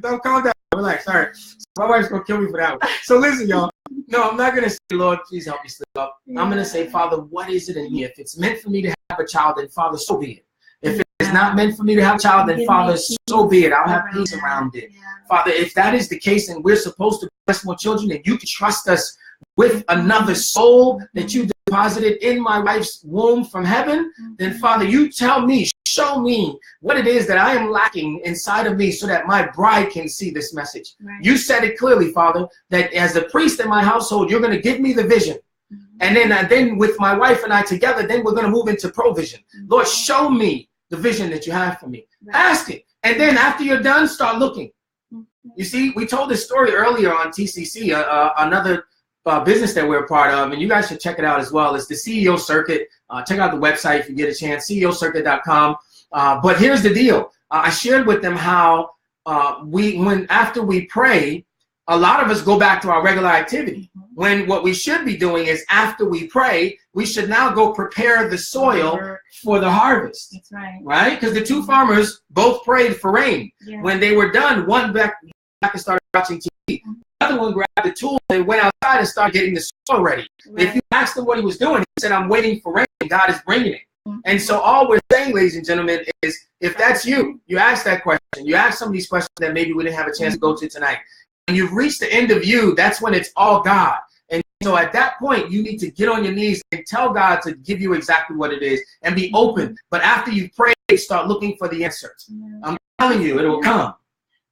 Don't calm down. Relax. All right. My wife's going to kill me for that one. So listen, y'all. No, I'm not going to say, Lord, please help me slip up. I'm going to say, Father, what is it in me? If it's meant for me to have a child, then Father, so be it. If it's not meant for me to have a child, then Father, so be it. I'll have peace around it. Father, if that is the case and we're supposed to bless more children and you can trust us with another soul that you deposited in my wife's womb from heaven, then Father, you tell me, show me what it is that I am lacking inside of me so that my bride can see this message. You said it clearly, Father, that as the priest in my household, you're going to give me the vision. And then with my wife and I together, then we're going to move into provision. Lord, show me the vision that you have for me. Ask it. And then after you're done, start looking. You see, we told this story earlier on TCC, another business that we're a part of, and you guys should check it out as well. It's the CEO Circuit. Check out the website if you get a chance, ceocircuit.com. But here's the deal. I shared with them how after we pray, a lot of us go back to our regular activity. When what we should be doing is after we pray, we should now go prepare the soil for the harvest. That's right. Right? Because the two farmers both prayed for rain. When they were done, one back and started watching TV. The other one grabbed the tool and went outside and started getting the soil ready. If you asked him what he was doing, he said, I'm waiting for rain. God is bringing it. And so all we're saying, ladies and gentlemen, is if that's you, you ask that question, you ask some of these questions that maybe we didn't have a chance to go to tonight, and you've reached the end of you, that's when it's all God. And so at that point, you need to get on your knees and tell God to give you exactly what it is and be open. But after you pray, start looking for the answers. I'm telling you, it will come.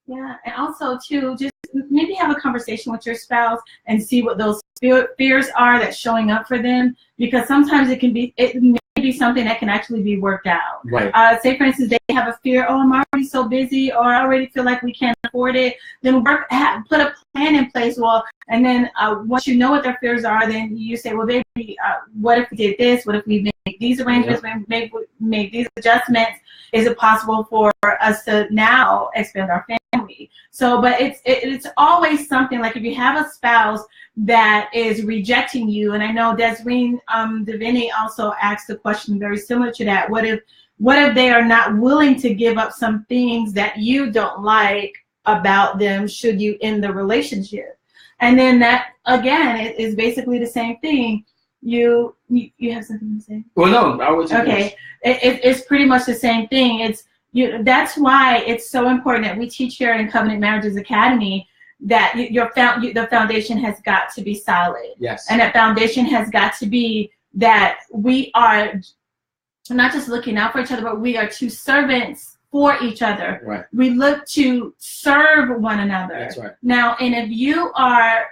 Yeah, and also, too, just maybe have a conversation with your spouse and see what those fears are that's showing up for them, because sometimes it may be something that can actually be worked out. Right. Say, for instance, they have a fear, oh, I'm already so busy, or I already feel like we can't afford it. Then put a plan in place. Well, and then once you know what their fears are, then you say, well, baby, what if we did this? What if we make these arrangements, make these adjustments? Is it possible for us to now expand our family? So, but it's always something, like if you have a spouse that is rejecting you, and I know Desiree Deviney also asked a question very similar to that. What if they are not willing to give up some things that you don't like about them should you end the relationship? And then that, again, is basically the same thing. You have something to say? Well, no, I was okay. It's pretty much the same thing. That's why it's so important that we teach here in Covenant Marriages Academy that the foundation has got to be solid. Yes. And that foundation has got to be that we are not just looking out for each other, but we are two servants for each other. Right. We look to serve one another. That's right. Now, and if you are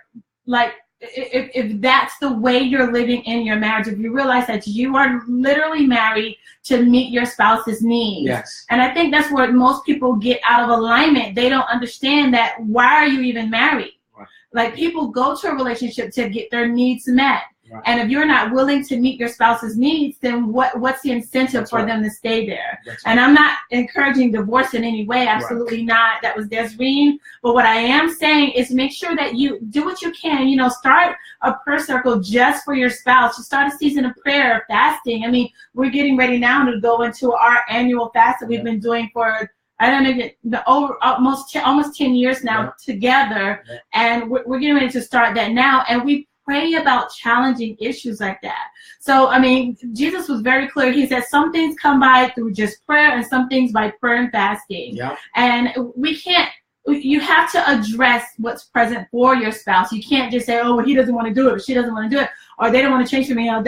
like, if that's the way you're living in your marriage, if you realize that you are literally married to meet your spouse's needs. Yes. And I think that's where most people get out of alignment. They don't understand that, why are you even married? Right. Like, people go to a relationship to get their needs met. Right. And if you're not willing to meet your spouse's needs, then what's the incentive for them to stay there? And I'm not encouraging divorce in any way, absolutely not. That was Desiree. But what I am saying is make sure that you do what you can. Start a prayer circle just for your spouse. Just start a season of prayer, fasting. I mean, we're getting ready now to go into our annual fast that we've been doing for, I don't know, almost 10 years now together. And we're getting ready to start that now. And we pray about challenging issues like that. So, I mean, Jesus was very clear. He said some things come by through just prayer and some things by prayer and fasting. Yeah. And you have to address what's present for your spouse. You can't just say, oh, well, he doesn't want to do it, or she doesn't want to do it, or they don't want to change for me, and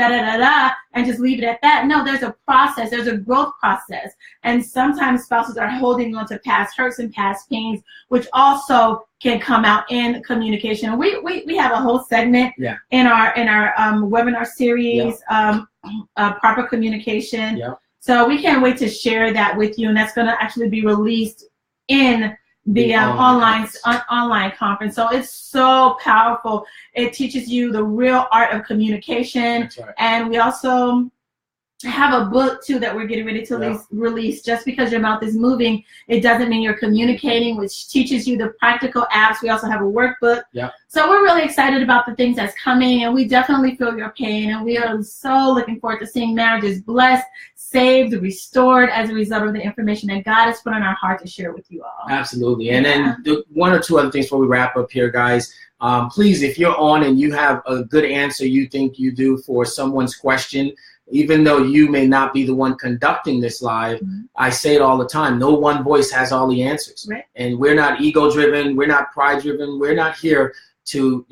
just leave it at that. No, there's a process. There's a growth process. And sometimes spouses are holding on to past hurts and past pains, which also can come out in communication. And we have a whole segment in our webinar series, proper communication. Yeah. So we can't wait to share that with you, and that's going to actually be released in the online conference. So it's so powerful. It teaches you the real art of communication. That's right. And we also have a book too that we're getting ready to release. Just because your mouth is moving, it doesn't mean you're communicating, which teaches you the practical apps. We also have a workbook. Yeah. So we're really excited about the things that's coming, and we definitely feel your pain, and we are so looking forward to seeing marriages blessed, saved, restored as a result of the information that God has put on our heart to share with you all. Absolutely. And then one or two other things before we wrap up here, guys. Please, if you're on and you have a good answer you think you do for someone's question, even though you may not be the one conducting this live, I say it all the time, no one voice has all the answers. Right. And we're not ego-driven, we're not pride-driven, we're not here to,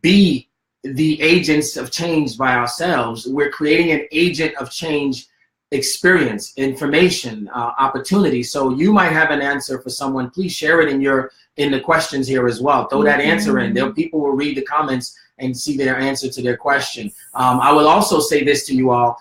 be the agents of change by ourselves. We're creating an agent of change experience, information, opportunity. So you might have an answer for someone. Please share it in the questions here as well. Throw that answer in. People will read the comments and see their answer to their question. I will also say this to you all.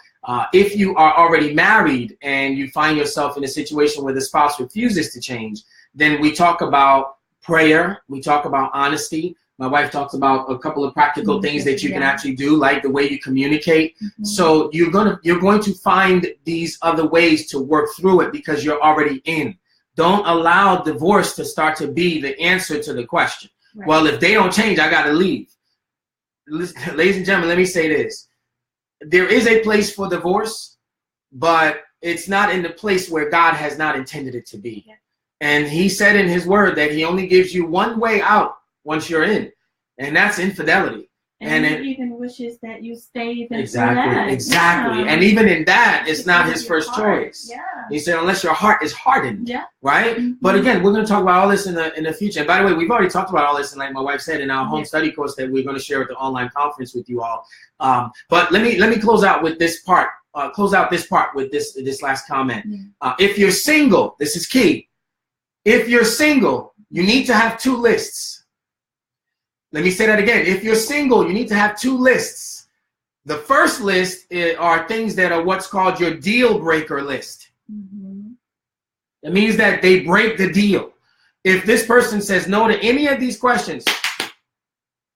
If you are already married and you find yourself in a situation where the spouse refuses to change, then we talk about prayer. We talk about honesty. My wife talks about a couple of practical things that you can actually do, like the way you communicate. So you're going to find these other ways to work through it because you're already in. Don't allow divorce to start to be the answer to the question. Right. Well, if they don't change, I got to leave. Listen, ladies and gentlemen, let me say this. There is a place for divorce, but it's not in the place where God has not intended it to be. Yeah. And he said in his word that he only gives you one way out once you're in, and that's infidelity. And he even wishes that you stay even exactly. Yeah. And even in that, it's not his first choice. Yeah. He said, unless your heart is hardened. Yeah. Right? Mm-hmm. But again, we're going to talk about all this in the future. And by the way, we've already talked about all this, and like my wife said, in our home study course that we're going to share at the online conference with you all. But let me close out with this part. With this last comment. If you're single, this is key. If you're single, you need to have 2 lists. Let me say that again. If you're single, you need to have 2 lists. The first list are things that are what's called your deal breaker list. Mm-hmm. It means that they break the deal. If this person says no to any of these questions,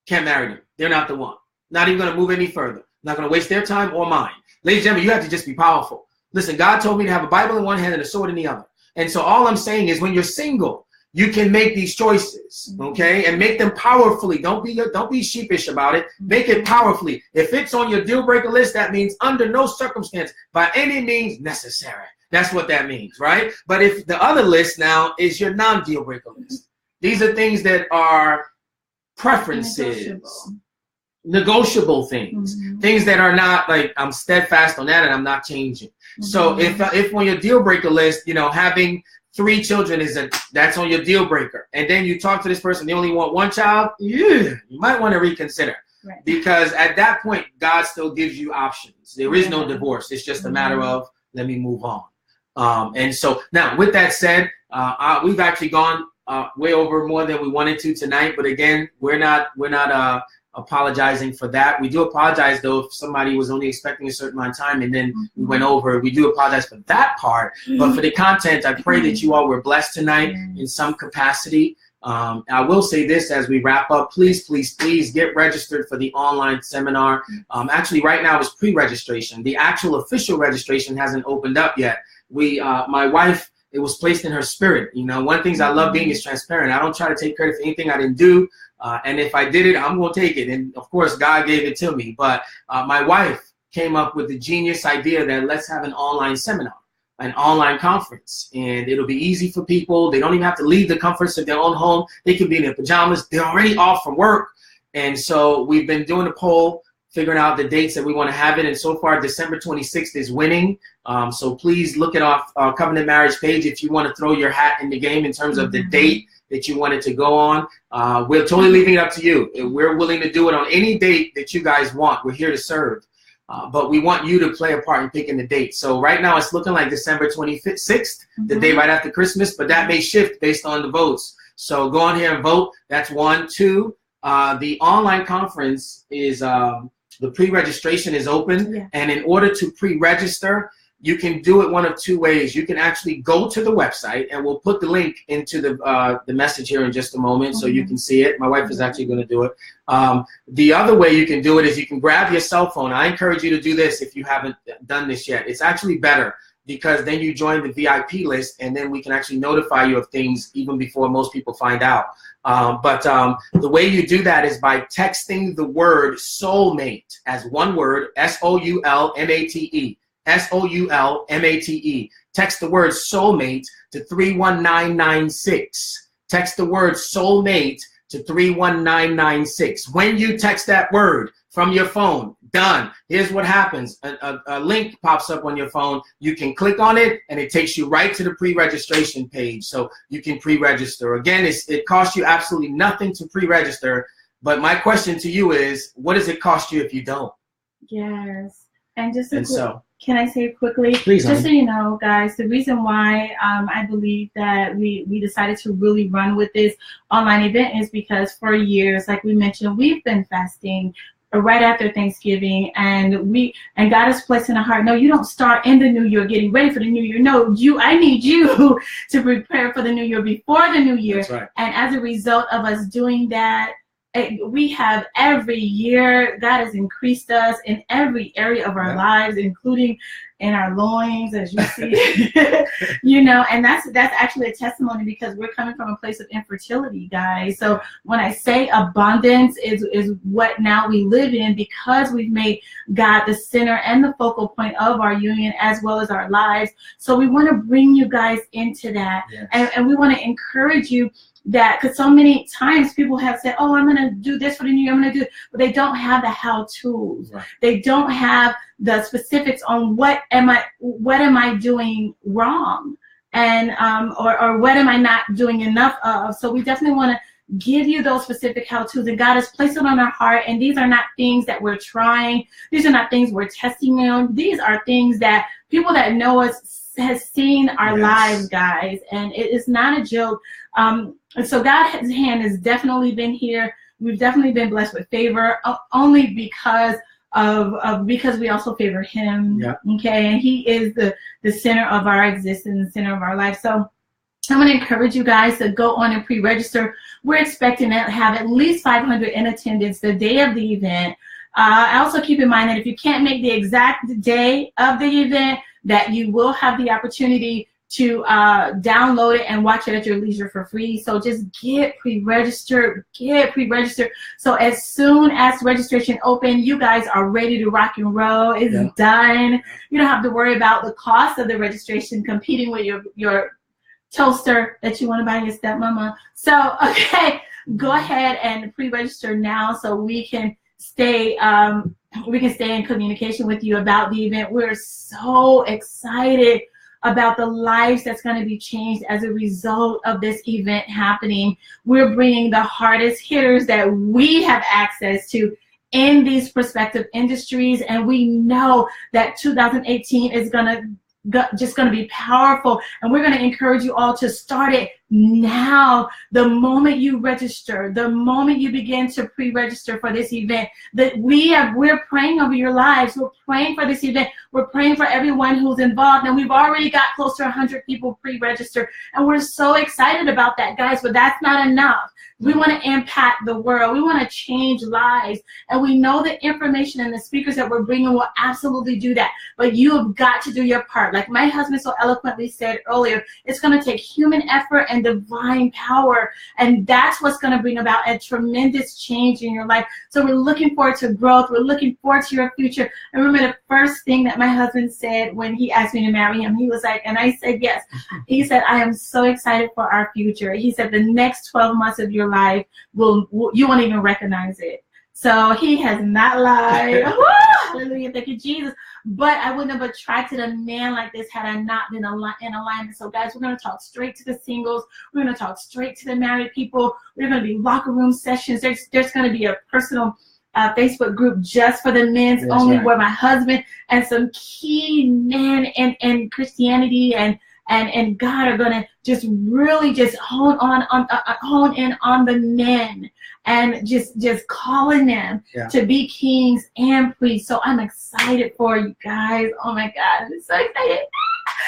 can't marry them. They're not the one. Not even going to move any further. Not going to waste their time or mine. Ladies and gentlemen, you have to just be powerful. Listen, God told me to have a Bible in one hand and a sword in the other. And so all I'm saying is when you're single, you can make these choices, okay? And make them powerfully. Don't be sheepish about it. Make it powerfully. If it's on your deal breaker list, that means under no circumstance, by any means necessary. That's what that means, right? But if the other list now is your non-deal breaker list, these are things that are preferences, negotiable things, things that are not like I'm steadfast on that and I'm not changing. So if on your deal breaker list, having 3 children that's on your deal breaker, and then you talk to this person, they only want 1 child, you might want to reconsider. Right. Because at that point, God still gives you options. There is no divorce. It's just a matter of let me move on. And so now, with that said, we've actually gone way over more than we wanted to tonight. But again, we're not apologizing for that. We do apologize though if somebody was only expecting a certain amount of time and then we went over. We do apologize for that part. But for the content, I pray that you all were blessed tonight in some capacity. I will say this as we wrap up. Please get registered for the online seminar. Actually, right now is pre-registration. The actual official registration hasn't opened up yet. My wife, it was placed in her spirit. One of the things I love being is transparent. I don't try to take credit for anything I didn't do. And if I did it, I'm going to take it. And of course, God gave it to me. But my wife came up with the genius idea that let's have an online seminar, an online conference. And it'll be easy for people. They don't even have to leave the comforts of their own home. They can be in their pajamas. They're already off from work. And so we've been doing a poll, figuring out the dates that we want to have it. And so far, December 26th is winning. So please look at our Covenant Marriage page if you want to throw your hat in the game in terms of the date that you wanted to go on. We're totally leaving it up to you. We're willing to do it on any date that you guys want. We're here to serve. But we want you to play a part in picking the date. So right now it's looking like December 26th, the day right after Christmas, but that may shift based on the votes. So go on here and vote. That's 1. 2, the online conference is, the pre-registration is open. And in order to pre-register, you can do it one of 2 ways. You can actually go to the website, and we'll put the link into the message here in just a moment so you can see it. My wife is actually going to do it. The other way you can do it is you can grab your cell phone. I encourage you to do this if you haven't done this yet. It's actually better because then you join the VIP list, and then we can actually notify you of things even before most people find out. But the way you do that is by texting the word soulmate as one word, SOULMATE. SOULMATE. Text the word soulmate to 31996. Text the word soulmate to 31996. When you text that word from your phone, done. Here's what happens. A link pops up on your phone. You can click on it, and it takes you right to the pre-registration page. So you can pre-register. Again, it costs you absolutely nothing to pre-register. But my question to you is, what does it cost you if you don't? Yes. And can I say quickly? Please, just so you know, guys, the reason why I believe that we decided to really run with this online event is because for years, like we mentioned, we've been fasting right after Thanksgiving, and God has placed in our heart, no, you don't start in the new year getting ready for the new year. No, I need you to prepare for the new year before the new year. That's right. And as a result of us doing that, we have every year, God has increased us in every area of our lives, including in our loins, as you see. And that's actually a testimony because we're coming from a place of infertility, guys. So when I say abundance is what now we live in because we've made God the center and the focal point of our union as well as our lives. So we want to bring you guys into that. Yes. And we want to encourage you that, because so many times people have said, oh, I'm going to do this for the new year, I'm going to do it, but they don't have the how-tos. Right. They don't have the specifics on what am I doing wrong, and or what am I not doing enough of. So we definitely want to give you those specific how-tos, and God has placed it on our heart, and these are not things that we're trying. These are not things we're testing on. These are things that people that know us has seen our lives, guys, and it is not a joke. And so God's hand has definitely been here. We've definitely been blessed with favor, only because because we also favor Him. Yep. Okay, and He is the center of our existence, the center of our life. So I'm going to encourage you guys to go on and pre-register. We're expecting to have at least 500 in attendance the day of the event. I also keep in mind that if you can't make the exact day of the event, that you will have the opportunity to download it and watch it at your leisure for free. So just get pre-registered, So as soon as registration open, you guys are ready to rock and roll. It's done. You don't have to worry about the cost of the registration competing with your toaster that you want to buy your stepmama. So, okay, go ahead and pre-register now so we can stay in communication with you about the event. We're so excited about the lives that's going to be changed as a result of this event happening. We're bringing the hardest hitters that we have access to in these prospective industries, and we know that 2018 is just going to be powerful, and we're going to encourage you all to start it now. The moment you register, the moment you begin to pre-register for this event, that we're praying over your lives. We're praying for this event. We're praying for everyone who's involved, and we've already got close to 100 people pre-registered, and we're so excited about that, guys. But that's not enough. We want to impact the world. We want to change lives. And we know the information and the speakers that we're bringing will absolutely do that. But you have got to do your part. Like my husband so eloquently said earlier, it's going to take human effort and divine power. And that's what's going to bring about a tremendous change in your life. So we're looking forward to growth. We're looking forward to your future. I remember the first thing that my husband said when he asked me to marry him. He was like, and I said yes. He said, I am so excited for our future. He said the next 12 months of your life you won't even recognize it. So he has not lied. Hallelujah, thank you, Jesus. But I wouldn't have attracted a man like this had I not been in alignment. So guys, we're going to talk straight to the singles. We're going to talk straight to the married people. We're going to be locker room sessions. There's going to be a personal Facebook group just for the men's only, where my husband and some key men in Christianity and God are going to just really just hone in on the men and just calling them to be kings and priests. So I'm excited for you guys. Oh my God, I'm so excited.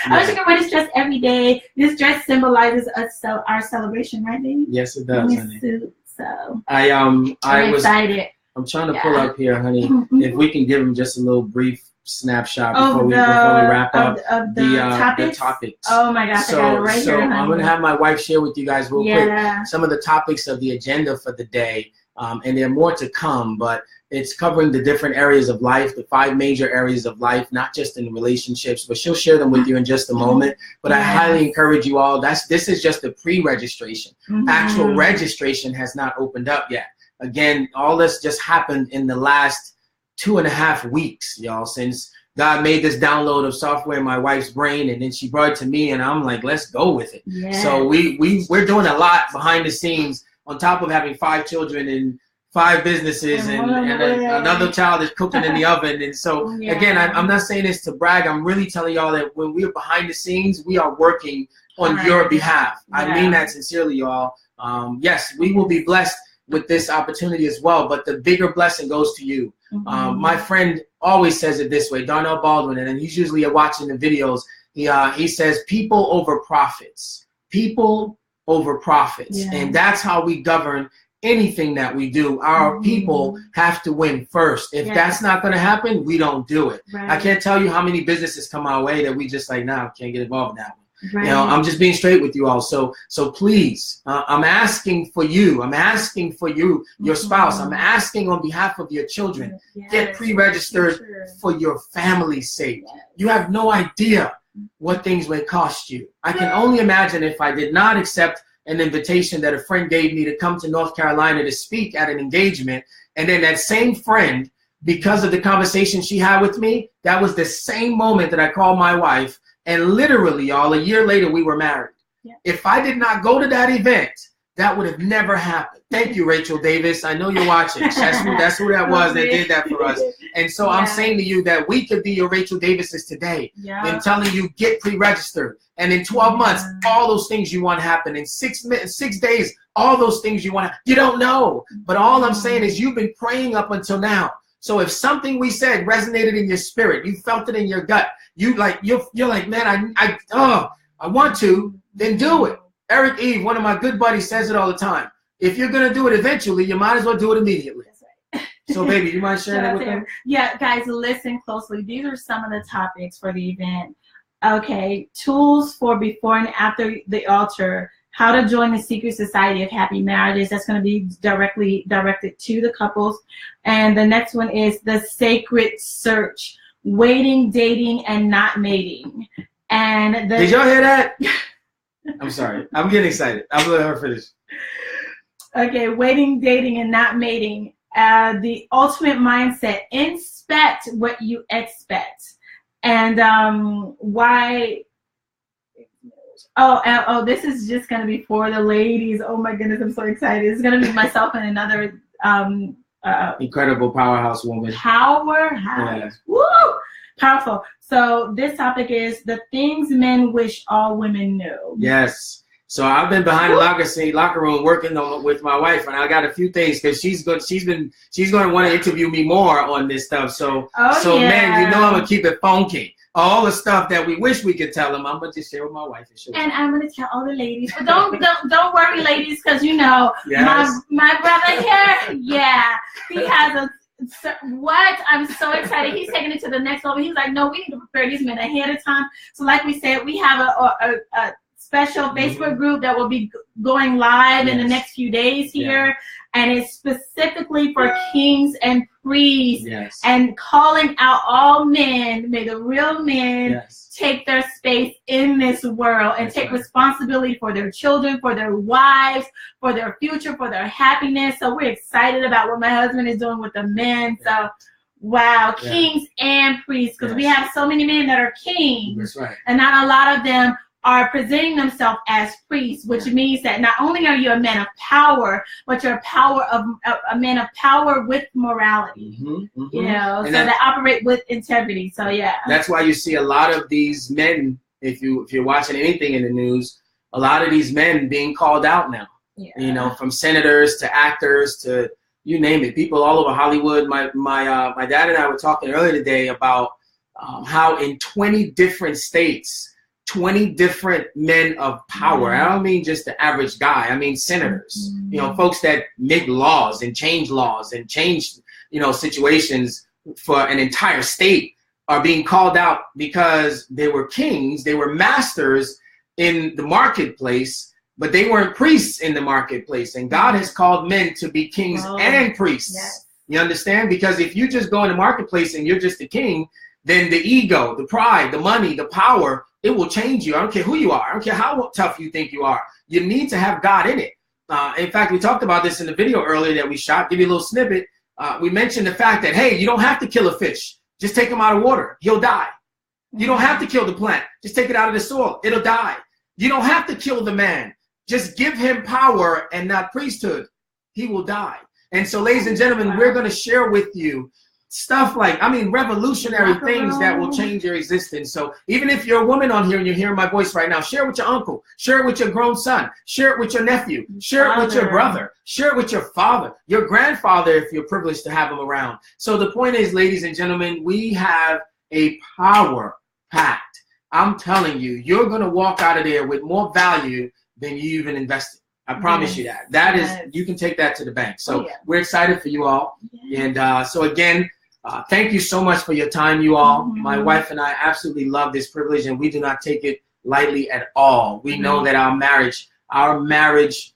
I wish I could wear this dress every day. This dress symbolizes us, our celebration, right, baby? Yes, it does, honey. Suit, so I'm excited. I'm trying to pull up here, honey. If we can give them just a little brief snapshot before we wrap up the topics. Oh my gosh, I got it right here, honey. I'm going to have my wife share with you guys real quick some of the topics of the agenda for the day. And there are more to come, but it's covering the different areas of life, the 5 major areas of life, not just in relationships, but she'll share them with you in just a moment. But I highly encourage you all. This is just the pre-registration. Actual registration has not opened up yet. Again, all this just happened in the last 2.5 weeks, y'all, since God made this download of software in my wife's brain, and then she brought it to me, and I'm like, let's go with it. So we're doing a lot behind the scenes, on top of having 5 children and 5 businesses, and another child is cooking in the oven. And so again, I'm not saying this to brag. I'm really telling y'all that when we're behind the scenes, we are working on your behalf. I mean that sincerely, y'all. Yes, we will be blessed with this opportunity as well, but the bigger blessing goes to you. My friend always says it this way, Darnell Baldwin, and he's usually watching the videos. He says, people over profits. People over profits. And that's how we govern anything that we do. Our people have to win first. If that's not going to happen, we don't do it. I can't tell you how many businesses come our way that we just like, nah, can't get involved in that one. You know, I'm just being straight with you all. So please, I'm asking for you. I'm asking for you, your spouse. I'm asking on behalf of your children. Get pre-registered for your family's sake. You have no idea what things may cost you. I can only imagine if I did not accept an invitation that a friend gave me to come to North Carolina to speak at an engagement. And then that same friend, because of the conversation she had with me, that was the same moment that I called my wife. And literally, y'all, a year later, we were married. Yeah. If I did not go to that event, that would have never happened. Thank you, Rachel Davis. I know you're watching. That's who that was that did that for us. And so I'm saying to you that we could be your Rachel Davises today and telling you, get pre-registered. And in 12 months, all those things you want to happen. In 6 days, all those things you want to, you don't know. But all I'm saying is you've been praying up until now. So if something we said resonated in your spirit, you felt it in your gut, you're like, man, I want to, then do it. Eric Eve, one of my good buddies, says it all the time. If you're going to do it eventually, you might as well do it immediately. That's right. So, baby, you mind sharing that with them? Yeah, guys, listen closely. These are some of the topics for the event. Okay, tools for before and after the altar. How to join the secret society of happy marriages. That's going to be directly directed to the couples. And the next one is the sacred search. Waiting, dating, and not mating. And did y'all hear that? I'm sorry. I'm getting excited. I'm going to let her finish. Okay, waiting, dating, and not mating. The ultimate mindset. Inspect what you expect. And why... Oh, this is just going to be for the ladies. Oh, my goodness, I'm so excited. It's going to be myself and another... incredible powerhouse woman. Powerhouse. Yeah. Woo! Powerful. So this topic is the things men wish all women knew. Yes. So I've been behind the locker room working with my wife, and I got a few things because she's going to want to interview me more on this stuff. So man, you know I'm gonna keep it funky. All the stuff that we wish we could tell them, I'm gonna just share with my wife and I'm gonna tell all the ladies. But don't worry, ladies, because you know my brother here, yeah, he has what? I'm so excited. He's taking it to the next level. He's like, no, we need to prepare these men ahead of time. So like we said, we have a special Facebook group that will be going live in the next few days here. And it's specifically for kings and priests and calling out all men. May the real men take their space in this world and take responsibility for their children, for their wives, for their future, for their happiness. So we're excited about what my husband is doing with the men. So wow, kings and priests, because we have so many men that are kings, and not a lot of them are presenting themselves as priests, which means that not only are you a man of power, but you're a man of power with morality. You know, and so that operate with integrity. So that's why you see a lot of these men. If you're watching anything in the news, a lot of these men being called out now. You know, from senators to actors to you name it, people all over Hollywood. My dad and I were talking earlier today about how in 20 different states. 20 different men of power. I don't mean just the average guy. I mean senators, you know, folks that make laws and change situations for an entire state are being called out because they were kings, they were masters in the marketplace, but they weren't priests in the marketplace. And God has called men to be kings and priests. You understand? Because if you just go in the marketplace and you're just a king, then the ego, the pride, the money, the power, it will change you. I don't care who you are. I don't care how tough you think you are. You need to have God in it. In fact, we talked about this in the video earlier that we shot. Give you a little snippet. We mentioned the fact that, hey, you don't have to kill a fish. Just take him out of water. He'll die. You don't have to kill the plant. Just take it out of the soil. It'll die. You don't have to kill the man. Just give him power and not priesthood. He will die. And so, ladies and gentlemen, we're going to share with you stuff like, revolutionary things that will change your existence. So even if you're a woman on here and you're hearing my voice right now, share it with your uncle, share it with your grown son, share it with your nephew, share it with your brother, share it with your father, your grandfather, if you're privileged to have him around. So the point is, ladies and gentlemen, we have a power pact. I'm telling you, you're going to walk out of there with more value than you even invested. I promise you that. That is, you can take that to the bank. So we're excited for you all. And so again, thank you so much for your time, you all. My wife and I absolutely love this privilege, and we do not take it lightly at all. We know that our marriage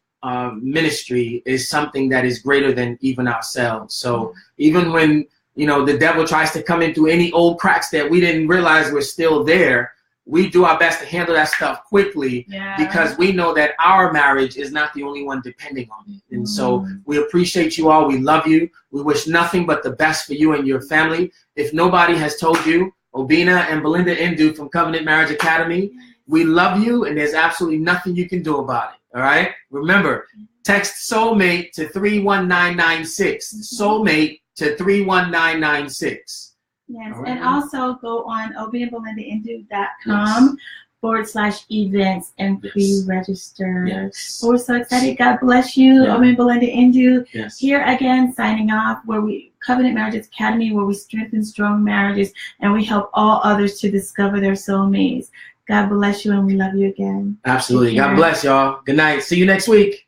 ministry is something that is greater than even ourselves. So even when, you know, the devil tries to come in through any old cracks that we didn't realize were still there, we do our best to handle that stuff quickly because we know that our marriage is not the only one depending on it. And so we appreciate you all. We love you. We wish nothing but the best for you and your family. If nobody has told you, Obina and Belinda Indu from Covenant Marriage Academy, we love you, and there's absolutely nothing you can do about it. All right? Remember, text soulmate to 31996. Soulmate to 31996. Yes, right. And also go on obinbelindaindu.com/events and pre-register. Yes. We're so excited. God bless you, Obi and Belinda Indu. Yes. Here again, signing off, where we Covenant Marriage Academy, where we strengthen strong marriages and we help all others to discover their soulmates. God bless you, and we love you again. Absolutely. God bless y'all. Good night. See you next week.